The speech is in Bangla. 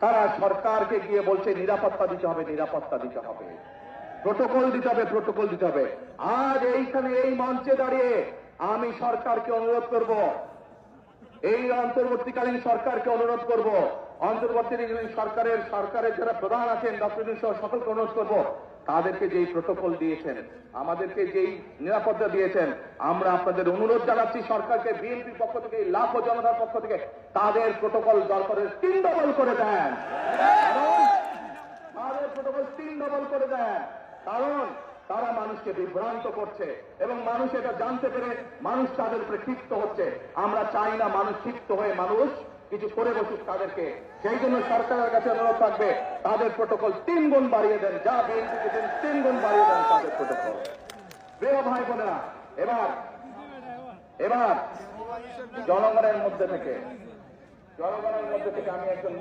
তারা সরকারকে গিয়ে বলছে নিরাপত্তা দিতে হবে, নিরাপত্তা দিতে হবে, প্রোটোকল দিতে হবে, প্রোটোকল দিতে হবে। আজ এইখানে এই মঞ্চে দাঁড়িয়ে আমি সরকারকে অনুরোধ করব, এই অন্তর্বর্তীকালীন সরকারকে অনুরোধ করব, অন্তর্বর্তীকালীন সরকারের যারা প্রধান আছেন ডক্টর ইউনূস সহ সকলকে অনুরোধ করব, তাদেরকে যেই প্রোটোকল দিয়েছেন, আমাদেরকে যেই নিরাপত্তা দিয়েছেন, আমরা আপনাদের অনুরোধ জানাচ্ছি সরকারকে, বিএনপির পক্ষ থেকে, লাখো জনতার পক্ষ থেকে তাদের প্রোটোকল দরকারের 3 ডবল করে দেন, তাদের প্রোটোকল 3 ডবল করে দেন। কারণ তারা মানুষকে বিভ্রান্ত করছে এবং মানুষ এটা জানতে পেরে মানুষ তাদের উপরে ক্ষিপ্ত হচ্ছে। আমরা চাই না মানুষ ক্ষিপ্ত হয়ে মানুষ কিছু করে বসুক তাদেরকে। সেই জন্য সরকারের কাছে অনুরোধ থাকবে তাদের প্রোটোকল 3 গুণ বাড়িয়ে দেন, যা বিএনপিকে দেন 3 গুণ বাড়িয়ে দেন তাদের প্রোটোকল। প্রিয় ভাই বোনেরা, এবার জনগণের মধ্যে থেকে আমি একজন